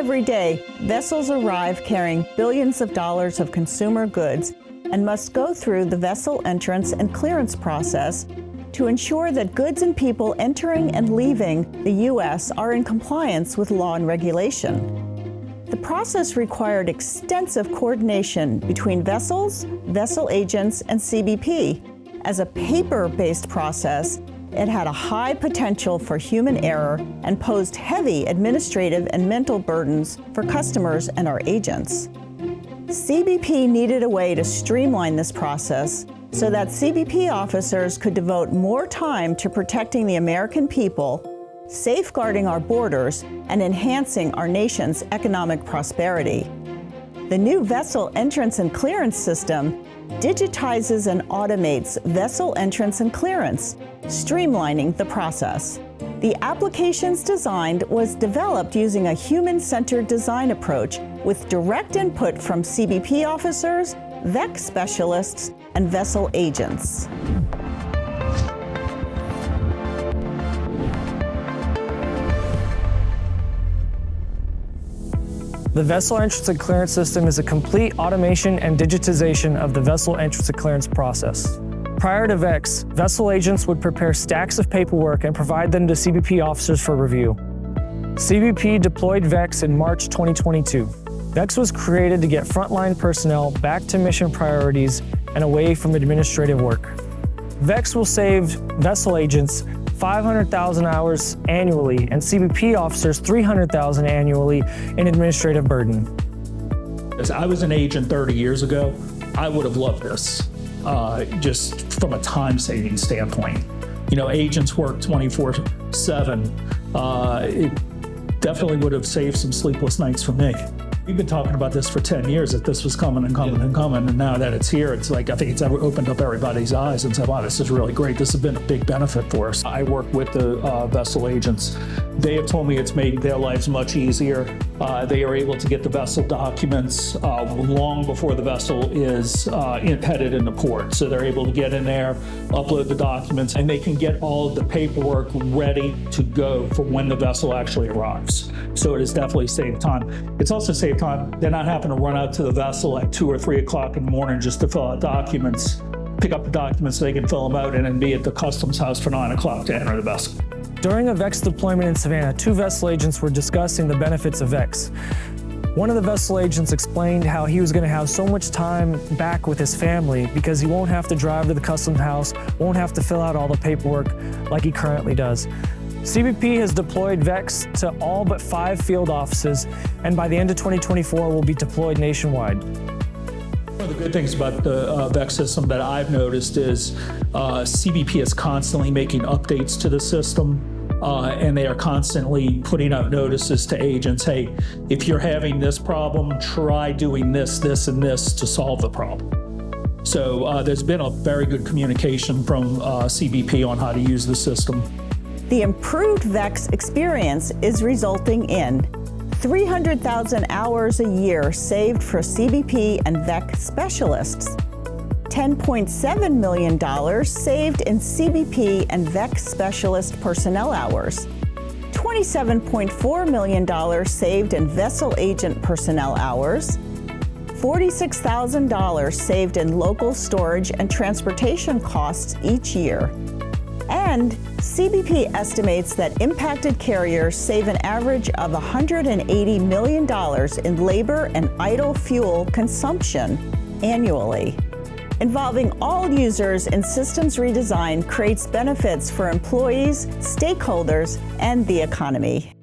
Every day, vessels arrive carrying billions of dollars of consumer goods and must go through the vessel entrance and clearance process to ensure that goods and people entering and leaving the U.S. are in compliance with law and regulation. The process required extensive coordination between vessels, vessel agents, and CBP. As a paper-based process, it had a high potential for human error and posed heavy administrative and mental burdens for customers and our agents. CBP needed a way to streamline this process so that CBP officers could devote more time to protecting the American people, safeguarding our borders, and enhancing our nation's economic prosperity. The new vessel entrance and clearance system digitizes and automates vessel entrance and clearance, streamlining the process. The application's design was developed using a human-centered design approach with direct input from CBP officers, VECS specialists, and vessel agents. The Vessel Entrance and Clearance System is a complete automation and digitization of the vessel entrance and clearance process. Prior to VECS, vessel agents would prepare stacks of paperwork and provide them to CBP officers for review. CBP deployed VECS in March 2022. VECS was created to get frontline personnel back to mission priorities and away from administrative work. VECS will save vessel agents 500,000 hours annually and CBP officers 300,000 annually in administrative burden. As I was an agent 30 years ago, I would have loved this, just from a time-saving standpoint. You know, agents work 24/7. It definitely would have saved some sleepless nights for me. We've been talking about this for 10 years, that this was coming and coming and coming, and now that it's here, it's like, I think it's opened up everybody's eyes and said, wow, this is really great. This has been a big benefit for us. I work with the vessel agents. They have told me it's made their lives much easier. They are able to get the vessel documents long before the vessel is headed into port. So they're able to get in there, upload the documents, and they can get all of the paperwork ready to go for when the vessel actually arrives. So it has definitely saved time. It's also saved time. They're not having to run out to the vessel at 2 or 3 o'clock in the morning just to fill out documents, pick up the documents so they can fill them out, and then be at the customs house for 9 o'clock to enter the vessel. During a VECS deployment in Savannah, 2 vessel agents were discussing the benefits of VECS. One of the vessel agents explained how he was going to have so much time back with his family because he won't have to drive to the customs house, won't have to fill out all the paperwork like he currently does. CBP has deployed VECS to all but 5 field offices, and by the end of 2024 will be deployed nationwide. One of the good things about the VECS system that I've noticed is CBP is constantly making updates to the system, and they are constantly putting out notices to agents, hey, if you're having this problem, try doing this, this, and this to solve the problem. So there's been a very good communication from CBP on how to use the system. The improved VECS experience is resulting in 300,000 hours a year saved for CBP and VECS specialists, $10.7 million saved in CBP and VECS specialist personnel hours, $27.4 million saved in vessel agent personnel hours, $46,000 saved in local storage and transportation costs each year. And CBP estimates that impacted carriers save an average of $180 million in labor and idle fuel consumption annually. Involving all users in systems redesign creates benefits for employees, stakeholders, and the economy.